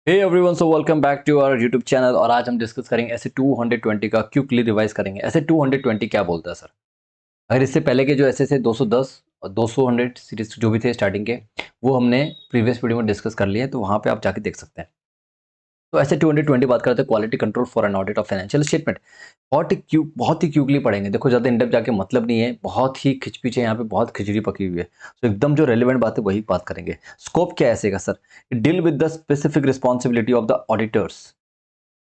Hey everyone, so welcome back to our YouTube channel. और आज हम डिस्कस करेंगे ऐसे 220 का क्विकली रिवाइज करेंगे। ऐसे 220 क्या बोलता है सर? अगर इससे पहले के जो ऐसे थे 210 और 200 सीरीज जो भी थे स्टार्टिंग के, वो हमने प्रीवियस वीडियो में डिस्कस कर लिए हैं, तो वहाँ पे आप जाके देख सकते हैं। तो ऐसे 220 बात करते हैं quality control for an audit of financial statement. बहुत ही क्यूकली पढ़ेंगे। देखो ज़्यादा इंडेप्थ जाके मतलब नहीं है, बहुत ही खिचपीच है यहाँ पे, बहुत खिचड़ी पकी हुई है। तो एकदम जो रेलिवेंट बात है वही बात करेंगे। स्कोप क्या है ऐसे का sir? Deal with the specific responsibility of the auditors.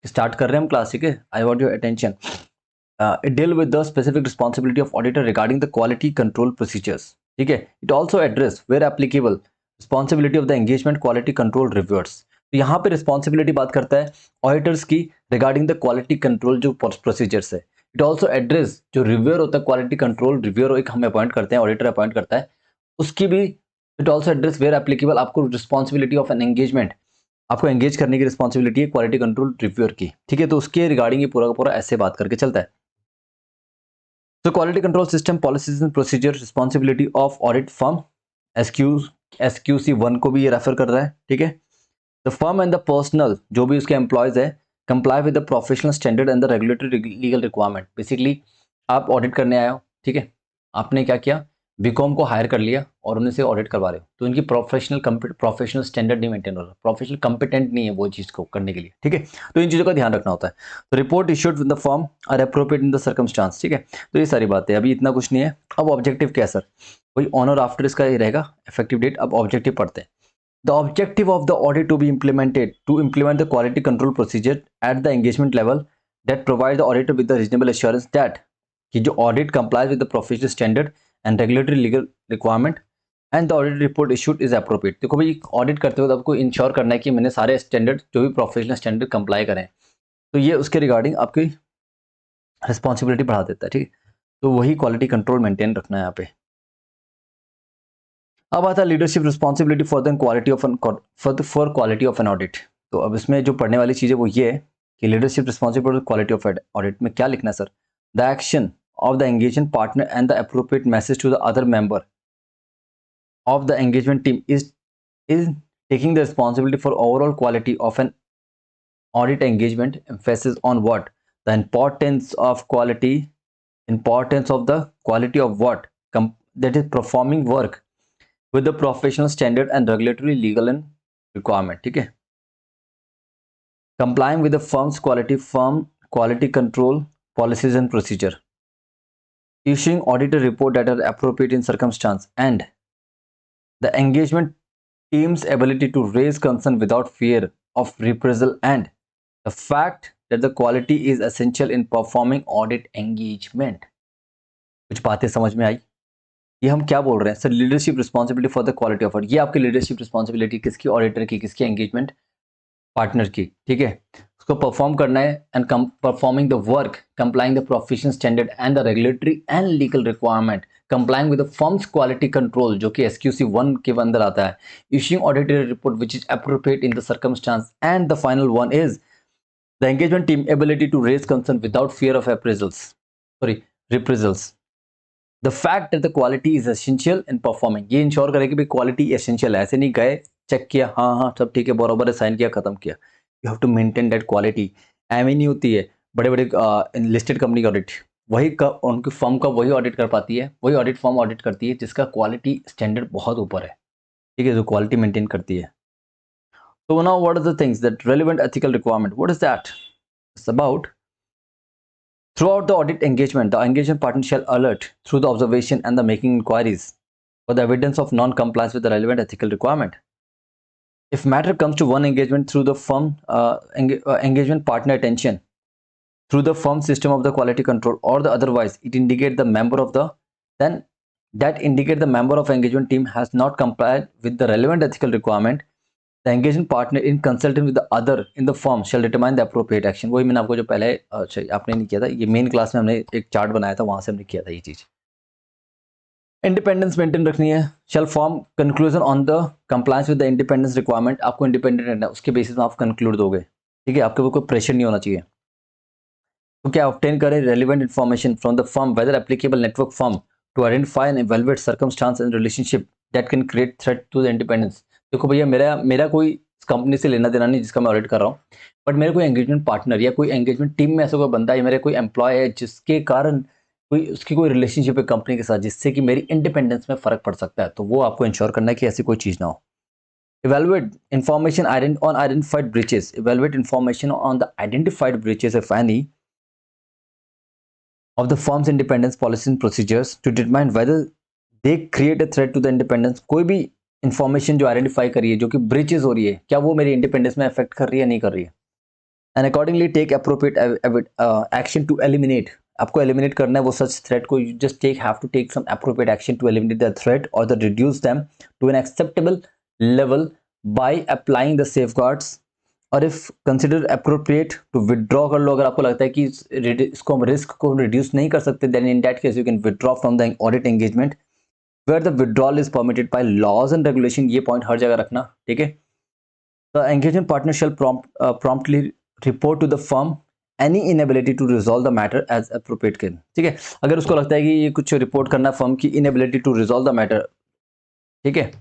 Start कर रहे हैं हम क्लास, ठीक है? I want your attention. It deal with the specific responsibility of auditor regarding the quality control procedures, ठीक है? It also address where applicable responsibility of the engagement quality control reviewers. तो यहाँ पे रिस्पॉन्सिबिलिटी बात करता है ऑडिटर्स की regarding the quality control जो प्रोसीजर्स है। इट ऑल्सो एड्रेस जो रिव्यूअर होता है, क्वालिटी कंट्रोल रिव्यूअर एक हम अपॉइंट करते हैं, ऑडिटर अपॉइंट करता है, उसकी भी it also address where applicable आपको रिस्पॉन्सिबिलिटी ऑफ एन एंगेजमेंट, आपको एंगेज करने की रिस्पॉन्सिबिलिटी है क्वालिटी कंट्रोल रिव्यूअर की, ठीक है? तो उसके रिगार्डिंग ये पूरा का पूरा ऐसे बात करके चलता है। तो quality control system policies and procedure responsibility of audit firm, SQC1 को भी ये रेफर कर रहा है, ठीक है? The firm and the personal जो भी उसके एम्प्लॉयज है comply with the professional standard and the regulatory legal requirement. Basically आप ऑडिट करने आए हो, ठीक है? आपने क्या किया, बीकॉम को हायर कर लिया और उन्हें से ऑडिट करवा रहे हो, तो इनकी प्रोफेशनल स्टैंडर्ड नहीं मेंटेन हो रहा, प्रोफेशनल कंपिटेंट नहीं है वो चीज़ को करने के लिए, ठीक है? तो इन चीज़ों का ध्यान रखना होता है। तो report issued with the firm are appropriate in the circumstances, ठीक है? तो ये सारी बातें, अभी इतना कुछ नहीं है। अब ऑब्जेक्टिव क्या है सर? वही ऑन और आफ्टर इसका ये रहेगा इफेक्टिव डेट। अब ऑब्जेक्टिव पढ़ते हैं। The objective of the audit to be implemented to implement the quality control procedure at the engagement level that provide the auditor with the reasonable assurance that कि जो audit complies with the professional standard and regulatory legal requirement and the audit report issued is appropriate। देखो भाई, audit करते हो तो आपको ensure करना है कि मैंने सारे स्टैंडर्ड जो भी प्रोफेशनल स्टैंडर्ड कंप्लाई करें, तो ये उसके रिगार्डिंग आपकी रिस्पॉन्सिबिलिटी बढ़ा देता है, ठीक है? तो वही क्वालिटी कंट्रोल मेंटेन रखना है यहाँ पे। अब आता है leadership responsibility for the quality of for quality of an audit. तो अब इसमें जो पढ़ने वाली चीज़ है वो ये है कि leadership responsibility quality of audit में क्या लिखना है sir? The action of the engagement partner and the appropriate message to the other member of the engagement team is taking the responsibility for overall quality of an audit engagement. Emphasis on what? The importance of the quality of what? That is performing work with the professional standard and regulatory legal and requirement, ठीक है? Complying with the firm quality control policies and procedure, issuing auditor report that are appropriate in circumstance, and the engagement team's ability to raise concern without fear of reprisal, and the fact that the quality is essential in performing audit engagement। कुछ बातें समझ में आई? ये हम क्या बोल रहे हैं sir? Leadership responsibility for the quality of audit. ये आपकी लीडरशिप रिस्पॉन्सिबिलिटी किसकी? ऑडिटर की। किसकी? एंगेजमेंट पार्टनर की, ठीक है? उसको परफॉर्म करना है and performing the work complying the professional standard and the regulatory and legal requirement, complying with the firm's quality control जो कि SQC1 के अंदर आता है, issuing audited report which is appropriate in the circumstance, and the final one is the engagement team ability to raise concern without fear of reprisals. The fact that the quality is essential in performing, ये ensure करे कि भाई quality essential है। ऐसे नहीं गए, check किया, हाँ हाँ सब ठीक है बराबर है, साइन किया, खत्म किया। You have to maintain that quality. एवं नहीं होती है बड़े बड़े लिस्टेड कंपनी का ऑडिट, वही उनकी फर्म का वही ऑडिट कर पाती है, वही ऑडिट फर्म ऑडिट करती है जिसका क्वालिटी स्टैंडर्ड बहुत ऊपर है, ठीक है? जो क्वालिटी मेंटेन करती है। तो now what are the things that relevant ethical requirement, what is that? It's about throughout the audit engagement, the engagement partner shall alert through the observation and the making inquiries for the evidence of non-compliance with the relevant ethical requirement. If matter comes to one engagement through the firm engagement partner attention through the firm system of the quality control or the otherwise, it indicate the member of the then that indicate the member of engagement team has not complied with the relevant ethical requirement, the engagement partner in consulting with the other in the firm shall determine the appropriate action। वही मैंने आपको जो पहले आपने नहीं किया था, ये मेन क्लास में हमने एक चार्ट बनाया था, वहां से हमने किया था ये चीज। इंडिपेंडेंस मेंटेन रखनी है। Shall form conclusion on the compliance with the independence requirement, आपको इंडिपेंडेंट रहना है, उसके बेसिस में आप कंक्लूड दोगे, ठीक है? आपके ऊपर कोई प्रेशर नहीं होना चाहिए। तो क्या ऑब्टेन करें relevant information from the firm whether applicable network firm to identify and evaluate circumstances and relationship that can create threat to the independence. देखो भैया, मेरा कोई कंपनी से लेना देना नहीं जिसका मैं ऑडिट कर रहा हूँ, बट मेरे कोई एंगेजमेंट पार्टनर या कोई एंगेजमेंट टीम में ऐसा कोई बंदा या मेरे कोई एम्प्लॉय है जिसके कारण कोई उसकी कोई रिलेशनशिप है कंपनी के साथ जिससे कि मेरी इंडिपेंडेंस में फर्क पड़ सकता है, तो वो आपको इंश्योर करना है कि ऐसी कोई चीज़ ना हो। Evaluate information on identified breaches. Evaluate information on the identified breaches, if any, of the firm's independence policies and procedures to determine whether they create a threat to the independence. कोई भी information जो identify करी है जो कि breaches हो रही है, क्या वो मेरी इंडिपेंडेंस में अफेक्ट कर रही है नहीं कर रही है, and accordingly take appropriate action to eliminate. आपको एलिमिनेट करना है वो सच थ्रेट को, you just have to take some appropriate action to eliminate the threat और the reduce them to an acceptable level by applying the safeguards, और if consider appropriate to withdraw कर लो। अगर आपको लगता है कि इसको हम रिस्क को रिड्यूस नहीं कर सकते, then in that case you can withdraw from the audit engagement where the withdrawal is permitted by laws and regulation। ये पॉइंट हर जगह रखना, ठीक है। The engagement partner shall promptly report to the firm any inability to resolve the matter as appropriate can, ठीक है। अगर उसको लगता है कि ये कुछ रिपोर्ट करना फर्म की inability to resolve the matter, ठीक है,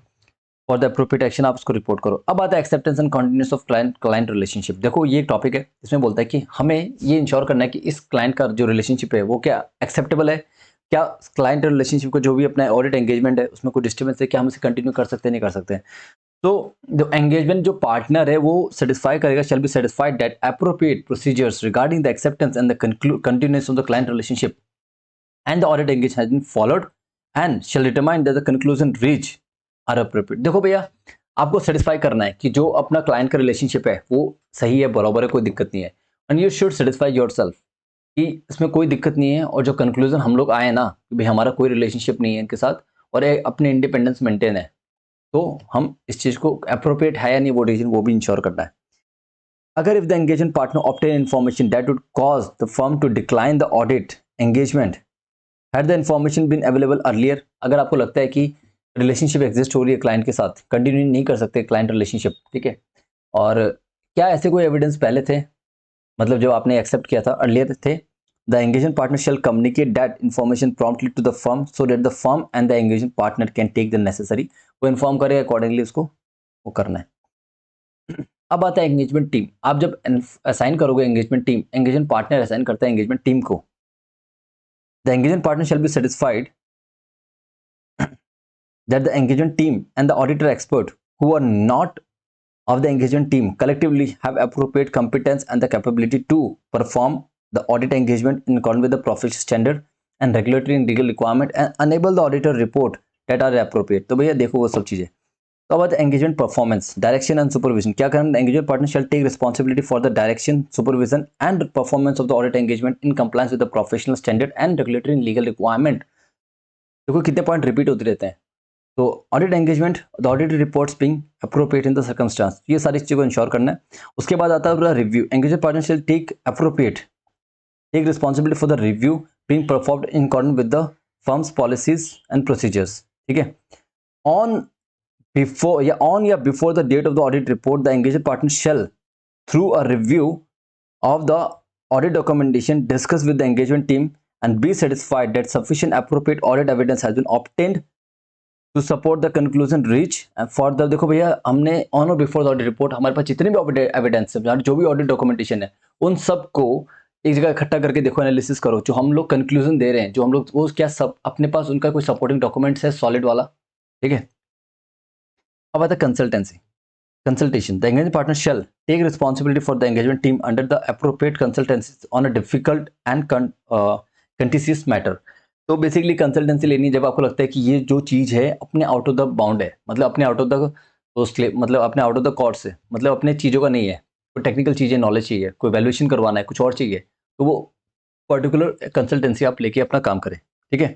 फॉर द अप्रोप्रिएट एक्शन आप उसको रिपोर्ट करो। अब आता है acceptance and continuous of client relationship. देखो ये एक टॉपिक है, इसमें बोलता है कि हमें ये इंश्योर करना है कि इस क्लाइंट का जो रिलेशनशिप है वो क्या एक्सेप्टेबल है, क्या क्लाइंट रिलेशनशिप को जो भी अपना ऑडिट एंगेजमेंट है उसमें कोई डिस्टर्बेंस है, क्या हम इसे कंटिन्यू कर सकते हैं नहीं कर सकते हैं। तो जो एंगेजमेंट जो पार्टनर है वो सेटिस्फाई करेगा, shall be satisfied that appropriate procedures regarding the acceptance and the continuous of the client relationship and the audit engage has been followed and shall determine that the conclusion reach are appropriate. देखो भैया, आपको satisfy करना है कि जो अपना client का relationship है वो सही है, बराबर है, कोई दिक्कत नहीं है, and you should satisfy yourself कि इसमें कोई दिक्कत नहीं है, और जो कंक्लूजन हम लोग आए ना कि भाई हमारा कोई रिलेशनशिप नहीं है इनके साथ और अपनी इंडिपेंडेंस मेंटेन है, तो हम इस चीज़ को अप्रोप्रिएट है या नहीं वो डिसीजन वो भी इंश्योर करना है। अगर if the engagement partner obtain information that would cause the firm to decline the audit engagement had the information been available earlier, अगर आपको लगता है कि रिलेशनशिप एग्जिस्ट हो रही है क्लाइंट के साथ, कंटिन्यू नहीं कर सकते क्लाइंट रिलेशनशिप, ठीक है, और क्या ऐसे कोई एविडेंस पहले थे, मतलब जब आपने एक्सेप्ट किया था अर्लियर थे, the engagement partner shall communicate that information promptly to the firm so that the firm and the engagement partner can take the necessary, वो इन्फॉर्म करे अकॉर्डिंगली उसको वो करना है। अब आता है एंगेजमेंट टीम। आप जब असाइन करोगे engagement team, engagement partner assign करता है एंगेजमेंट टीम को, the engagement partner shell be satisfied that the engagement team and the auditor expert who are not of the engagement team collectively have appropriate competence and the capability to perform the audit engagement in accordance with the professional standard and regulatory and legal requirement and enable the auditor report that are appropriate। तो भैया देखो वो सब चीजें। तो अब engagement performance, direction and supervision. क्या करना, engagement partner shall take responsibility for the direction, supervision and performance of the audit engagement in compliance with the professional standard and regulatory and legal requirement. देखो कितने point repeat होते रहते हैं। तो audit engagement, the audit reports being appropriate in the circumstances, ये सारी चीज़ों को इंश्योर करना है। उसके बाद आता है review. Engagement partner shall take appropriate take responsibility for the review being performed in accordance with the firm's policies and procedures, ठीक है। ऑन या before the date of the audit report, the engagement partner shall through a review of the audit documentation discuss with the engagement team and be satisfied that sufficient appropriate audit evidence has been obtained to support the conclusion reach for the। देखो भैया, हमने on और before the audit report हमारे पास जितने भी evidence है, जो भी ऑडिट डॉक्यूमेंटेशन है, उन सब को एक जगह इकट्ठा करके देखो, एनालिसिस करो, जो हम लोग कंक्लूजन दे रहे हैं, जो हम लोग वो क्या सब अपने पास उनका कोई सपोर्टिंग डॉक्यूमेंट्स है सॉलिड वाला, ठीक है। अब आता है consultancy consultation। The engagement partner shall take responsibility for the engagement team under the appropriate consultancies on a difficult and contentious matter। तो बेसिकली कंसल्टेंसी लेनी जब आपको लगता है कि ये जो चीज़ है अपने आउट ऑफ द बाउंड है, मतलब अपने आउट ऑफ द मतलब अपने आउट ऑफ द कोर्स है, मतलब अपने चीज़ों का नहीं है, कोई टेक्निकल चीज़ें नॉलेज चाहिए, कोई वैल्यूएशन करवाना है, कुछ और चाहिए, तो वो पर्टिकुलर कंसल्टेंसी आप लेके अपना काम करें, ठीक है।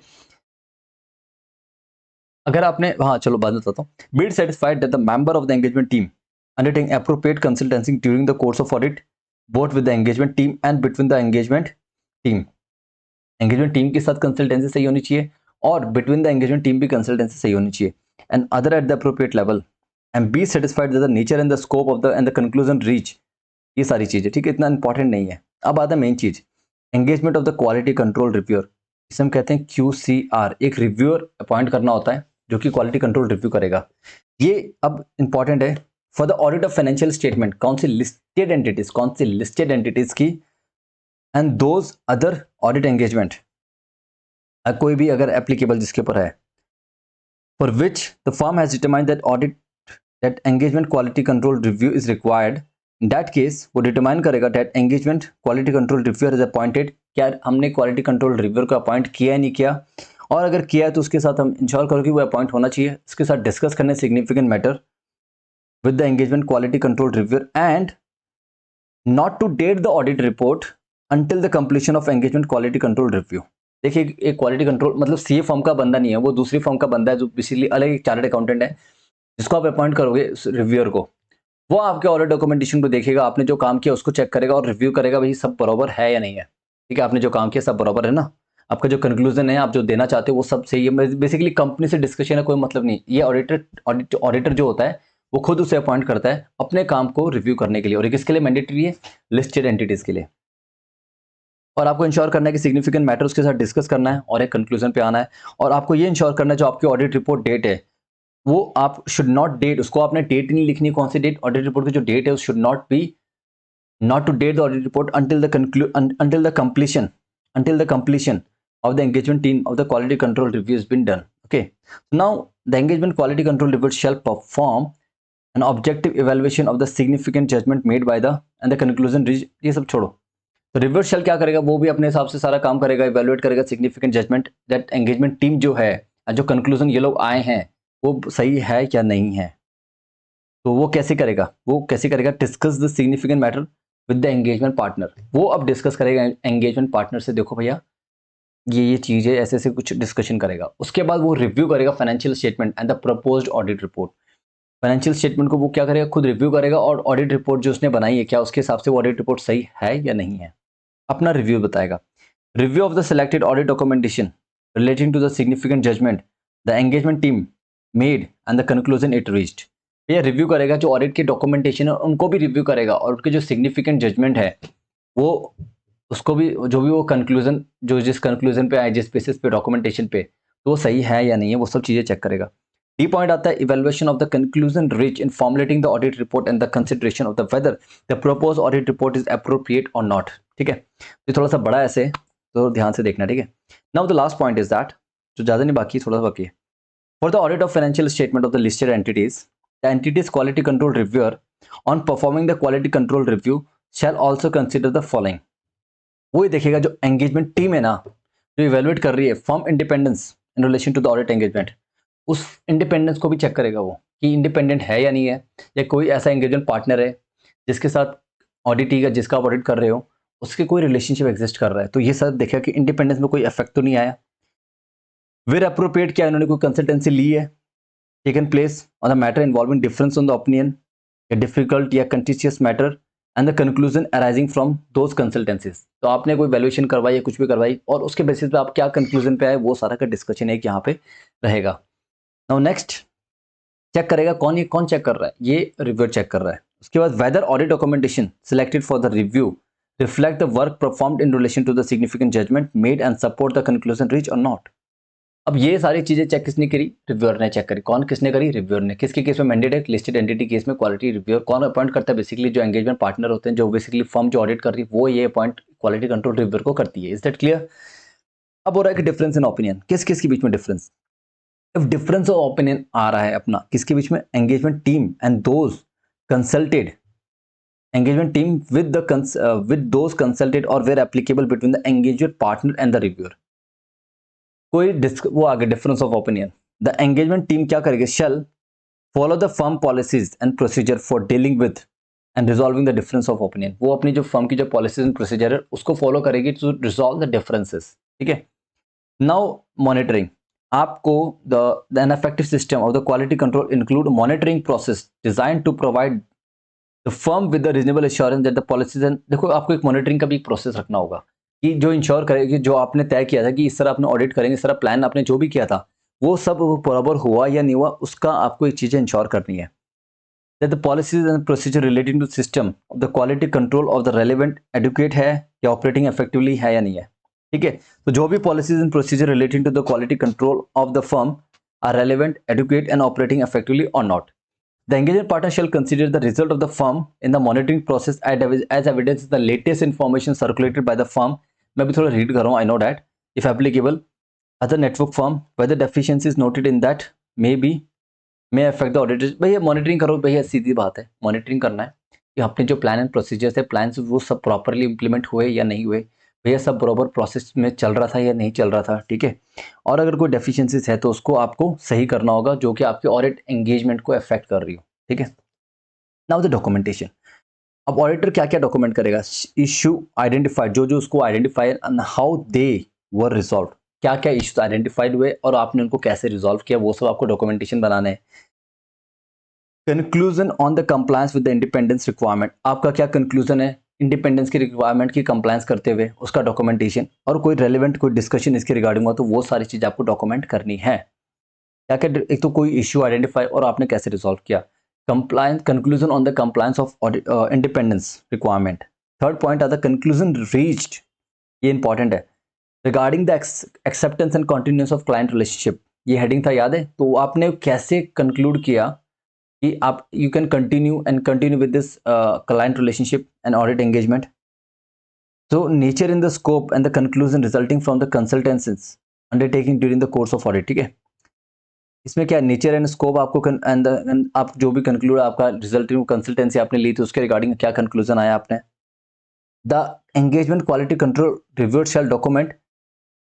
अगर आपने, हाँ चलो बाद में बताता हूँ। B satisfied that the member of the engagement team undertaking appropriate consultancy during the course of audit both with the engagement team and between the engagement team। engagement team के साथ consultancy सही होनी चाहिए और between the engagement team भी consultancy सही होनी चाहिए, and other at the appropriate level, and be satisfied that the nature and the scope of the and the conclusion reach, ये सारी चीजें, ठीक है, इतना इंपॉर्टेंट नहीं है। अब आता है मेन चीज, engagement of the quality control reviewer, इसे हम कहते हैं QCR। एक रिव्यूअर अपॉइंट करना होता है जो कि क्वालिटी कंट्रोल रिव्यू करेगा। ये अब इंपॉर्टेंट है for the audit of financial statement, कौन सी लिस्टेड एंटिटीज की, and those other audit engagement, कोई भी अगर एप्लीकेबल जिसके ऊपर है, for which the firm has determined that engagement quality control review is required, in that case वो डिटरमाइन करेगा that engagement quality control reviewer is appointed, क्या हमने क्वालिटी कंट्रोल रिव्यूअर को अपॉइंट किया है नहीं किया, और अगर किया है तो उसके साथ हम इंश्योर करो कि वो अपॉइंट होना चाहिए, उसके साथ डिस्कस करने significant matter with the engagement quality control reviewer and not to date the audit report until the completion of engagement quality control review। देखिए एक क्वालिटी कंट्रोल मतलब सीए फर्म का बंदा नहीं है, वो दूसरी फर्म का बंदा है जो बेसिकली अलग एक चार्टर्ड अकाउंटेंट है, जिसको आप अपॉइंट करोगे रिव्यूअर को, वो आपके ऑडिट डॉक्यूमेंटेशन को देखेगा, आपने जो काम किया उसको चेक करेगा और रिव्यू करेगा भाई सब बराबर है या नहीं है। ठीक है, आपने जो काम किया सब बराबर है ना, आपका जो कंक्लूजन है आप जो देना चाहते हो वो सब सही है। बेसिकली कंपनी से डिस्कशन है, कोई मतलब नहीं, ये ऑडिटर जो होता है वो खुद उसे अपॉइंट करता है अपने काम को रिव्यू करने के लिए, और किसके लिए मैंडेटरी है, लिस्टेड एंटिटीज के लिए। और आपको इंश्योर करना है कि सिग्निफिकेंट मैटर उसके साथ डिस्कस करना है और एक कंक्लूजन पे आना है, और आपको ये इंश्योर करना है जो आपकी ऑडिट रिपोर्ट डेट है वो आप शुड नॉट डेट, उसको आपने डेट नहीं लिखनी, कौन सी डेट, ऑडिट रिपोर्ट की जो डेट है should not be not to date the audit report until the completion of the engagement team of the quality control review has been done। Okay, now the engagement quality control review shall perform an objective evaluation of the significant judgment made by the and the conclusion reached। ये सब छोड़ो, तो reviewer shell क्या करेगा, वो भी अपने हिसाब से सारा काम करेगा, इवेलुएट करेगा significant judgement that engagement team जो है, जो कंक्लूजन ये लोग आए हैं वो सही है क्या नहीं है। तो वो कैसे करेगा, discuss the significant matter with the engagement partner. वो अब डिस्कस करेगा एंगेजमेंट पार्टनर से, देखो भैया ये चीज़ें ऐसे ऐसे कुछ डिस्कशन करेगा। उसके बाद वो रिव्यू करेगा financial statement and the proposed audit report. Financial statement को वो क्या करेगा, खुद रिव्यू करेगा, और ऑडिट रिपोर्ट जो उसने बनाई है क्या उसके हिसाब से वो ऑडिट रिपोर्ट सही है या नहीं है, अपना रिव्यू बताएगा। Review of the selected audit documentation relating to the significant judgement the engagement team made and the conclusion it reached. ये रिव्यू करेगा, जो ऑडिट के डॉक्यूमेंटेशन है उनको भी रिव्यू करेगा, और उनके जो सिग्निफिकेंट जजमेंट है वो उसको भी, जो भी वो कंक्लूजन जो जिस कंक्लूजन पे आए, जिस बेसिस पे डॉक्यूमेंटेशन पे, तो वो सही है या नहीं है, वो सब चीज़ें चेक करेगा। डी पॉइंट आता है evaluation of the conclusion reach in formulating the audit report and the consideration of the whether the propose audit report is appropriate और नॉट। ठीक है, ये थोड़ा सा बड़ा है ऐसे, तो ध्यान से देखना। ठीक है, now the last point is that, जो ज़्यादा नहीं बाकी, थोड़ा सा बाकी है। For the audit of financial statement of the listed entities, the entities quality control reviewer on performing the quality control review shall also consider the following. वो ही देखेगा जो एंगेजमेंट टीम है ना, जो इवेलुएट कर रही है firm independence in relation to the audit engagement, उस इंडिपेंडेंस को भी चेक करेगा वो कि इंडिपेंडेंट है या नहीं है, या कोई ऐसा एंगेजमेंट पार्टनर है जिसके साथ ऑडिटी का जिसका आप ऑडिट कर रहे हो उसके कोई रिलेशनशिप एग्जिस्ट कर रहा है, तो ये सब देखेगा कि इंडिपेंडेंस में कोई इफेक्ट तो नहीं आया। वेर अप्रोप्रिएट, क्या इन्होंने कोई कंसल्टेंसी ली है, taken place on the matter involving difference on the opinion या डिफिकल्ट या contentious matter and the conclusion arising from those consultancies. तो आपने कोई वैल्यूएशन करवाई या कुछ भी करवाई, और उसके बेसिस पे आप क्या कंक्लूजन पे आए, वो सारा का डिस्कशन एक यहाँ पे रहेगा। नाउ नेक्स्ट चेक करेगा कौन चेक कर रहा है, ये रिव्यूअर चेक कर रहा है। उसके बाद whether audit documentation selected for the review reflect the work performed in relation to the significant judgement made and support the conclusion reach और नॉट। अब ये सारी चीजें चेक किसने करी, रिव्यूअर ने चेक करी। कौन किसने करी, रिव्यूअर ने। किसके केस में मैंडेट है, लिस्टेड एंटिटी केस में क्वालिटी रिव्यूअर कौन अपॉइंट करता है, बेसिकली जो एंगेजमेंट पार्टनर होते हैं, जो बेसिकली फर्म जो ऑडिट कर रही है वो ये अपॉइंट क्वालिटी कंट्रोल रिव्यूअर को करती है। Is that clear. अब हो रहा है कि डिफरेंस इन ओपिनियन, किस किस के बीच में difference, if difference of opinion आ रहा है अपना किसके बीच में, engagement team and those consulted, engagement team with those consulted और where applicable between the engagement partner and the reviewer. कोई वो आगे difference of opinion, the engagement team क्या करेगी, shall follow the firm policies and procedure for dealing with and resolving the difference of opinion. वो अपनी जो firm की जो पॉलिसीज एंड प्रोसीजर है उसको फॉलो करेगी टू रिजॉल्व द डिफरेंसेस। ठीक है, नाउ मॉनिटरिंग, आपको the an effective system of the quality control include monitoring process design to provide the firm with the reasonable assurance that the policies and, देखो आपको एक monitoring का भी एक process रखना होगा कि जो इंश्योर करेगी, जो आपने तय किया था कि इस तरह आपने ऑडिट करेंगे, इस तरह प्लान आपने जो भी किया था वो सब बराबर हुआ या नहीं हुआ, उसका आपको एक चीज़ें इंश्योर करनी है। That the policies and procedure relating to system of the quality control of the relevant adequate है या ऑपरेटिंग इफेक्टिवली है या नहीं है। ठीक है, तो जो भी policies and procedure relating to the quality control of the firm are relevant adequate and operating effectively और not. The engagement partner shall consider the result of the firm in the monitoring process as evidence the latest information circulated by the firm. मैं भी थोड़ा read कर रहा हूँ, I know that. If applicable, other network firm, whether deficiencies noted in that may affect the auditors. भैया monitoring करो भैया, सीधी बात है, मॉनिटरिंग करना है कि अपने जो प्लान एंड प्रोसीजर्स है, प्लान्स वो सब प्रॉपरली इंप्लीमेंट हुए या नहीं हुए, भैया सब बराबर प्रोसेस में चल रहा था या नहीं चल रहा था, ठीक है। और अगर कोई डेफिशिएंसीज है तो उसको आपको सही करना होगा जो कि आपके ऑडिट एंगेजमेंट को अफेक्ट कर रही हो, ठीक है। Now the documentation. अब ऑडिटर क्या क्या डॉक्यूमेंट करेगा? इशू आइडेंटिफाइड, जो जो उसको identify and how they were resolve, क्या क्या इश्यूज आइडेंटिफाइड हुए और आपने उनको कैसे रिजॉल्व किया, वो सब आपको डॉक्यूमेंटेशन बनाना है। Conclusion on the compliance with the independence requirement, आपका क्या कंक्लूजन है इंडिपेंडेंस की रिक्वायरमेंट की कंप्लायंस करते हुए, उसका डॉक्यूमेंटेशन। और कोई रेलेवेंट कोई डिस्कशन इसके रिगार्डिंग हो तो वो सारी चीज़ आपको डॉक्यूमेंट करनी है। क्या क्या, एक तो कोई इश्यू आइडेंटिफाई और आपने कैसे रिजॉल्व किया, compliance, conclusion on the compliance of independence requirement. Third point are the conclusion reached, ये इंपॉर्टेंट है, regarding the acceptance and continuance of client relationship, ये हेडिंग था, याद है? तो आपने कैसे कंक्लूड किया कि आप you can continue with this client relationship and audit engagement. So nature in the scope and the conclusion resulting from the consultancies undertaking during the course of audit, ठीक है। इसमें क्या नेचर एंड स्कोप आपको and आप जो भी conclude आपका resulting consultancy आपने ली थी उसके रिगार्डिंग क्या कंक्लूजन आया आपने। The engagement quality control reviewed shall document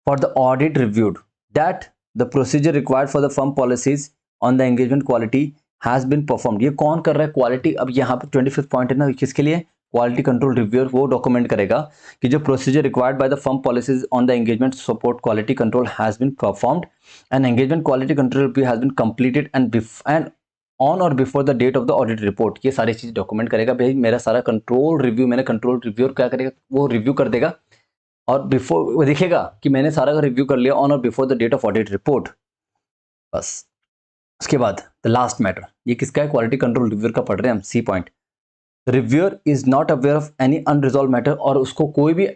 for the audit reviewed that the procedure required for the firm policies on the engagement quality has been performed. ये कौन कर रहा है? क्वालिटी। अब यहाँ पे 25th पॉइंट है ना, किसके लिए? क्वालिटी कंट्रोल रिव्यूअर वो डॉक्यूमेंट करेगा कि जो procedure required by the firm policies on the engagement support quality control has been performed and engagement quality control review has been completed and on और before the date of the audit report. ये सारी चीज document करेगा। भाई मेरा सारा control review, मैंने control reviewer क्या करेगा, वो रिव्यू कर देगा और बिफोर वो दिखेगा कि मैंने सारा रिव्यू कर लिया ऑन और before the date of audit report. बस उसके बाद द लास्ट मैटर, ये किसका है? क्वालिटी कंट्रोल रिव्यूअर का पढ़ रहे हैं हम। C point, reviewer is not aware of any unresolved matter, और उसको कोई भी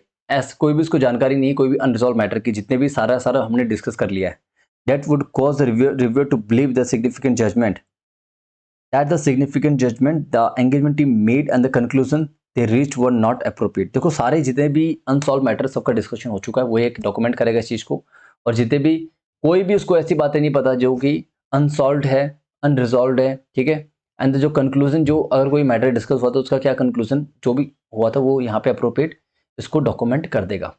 उसको जानकारी नहीं है कोई भी अनरिजॉल्व मैटर की, जितने भी सारा हमने डिस्कस कर लिया है। That would cause the reviewer to believe the significant judgement that the significant judgement the engagement team made and the conclusion they reach were not appropriate. देखो सारे जितने भी अनसॉल्व मैटर सबका डिस्कशन हो चुका है, वो एक डॉक्यूमेंट करेगा इस चीज को। और जितने भी कोई भी उसको ऐसी बातें नहीं पता जो कि अनसॉल्व है, अनरिजॉल्व है, ठीक है। एंड जो कंक्लूजन, जो अगर कोई मैटर डिस्कस हुआ तो उसका क्या कंक्लूजन जो भी हुआ था वो यहाँ पे अप्रोप्रिएट इसको डॉक्यूमेंट कर देगा।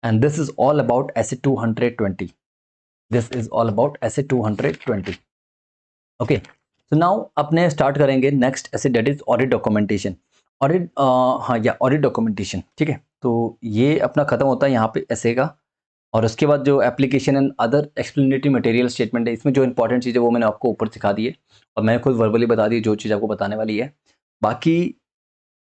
And this is all about SA 220। This is all about SA 220। Okay, so now अपने स्टार्ट करेंगे next SA, that is audit documentation. Audit, हाँ या ऑडिट डॉक्यूमेंटेशन, ठीक है। तो ये अपना खत्म होता है यहाँ पे एसे का। और उसके बाद जो application and other explanatory material statement है, इसमें जो इंपॉर्टेंट चीज़ है वो मैंने आपको ऊपर सिखा दी है और मैंने खुद वर्बली बता दी जो चीज़ आपको बताने वाली है। बाकी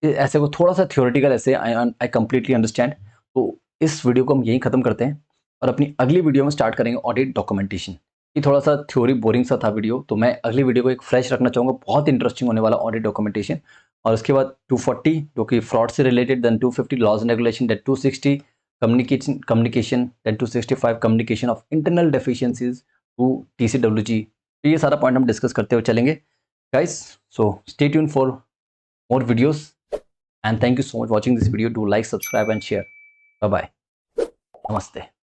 ऐसे को थोड़ा सा थियोरेटिकल ऐसे आई कम्प्लीटली अंडरस्टैंड। तो इस वीडियो को हम यहीं ख़त्म करते हैं और अपनी अगली वीडियो में स्टार्ट करेंगे ऑडिट डॉक्यूमेंटेशन। ये थोड़ा सा थ्योरी बोरिंग सा था वीडियो, तो मैं अगली वीडियो को एक फ्रेश रखना चाहूँगा, बहुत इंटरेस्टिंग होने वाला ऑडिट डॉक्यूमेंटेशन। और उसके बाद 240 जो कि फ्रॉड से related, then 250 laws and regulation, then 260 communication, then 265 communication of internal deficiencies to TCWG। तो ये सारा पॉइंट हम डिस्कस करते हुए चलेंगे guys. So stay tune for more videos and thank you so much watching this video. Do like, subscribe and share. Bye bye, नमस्ते।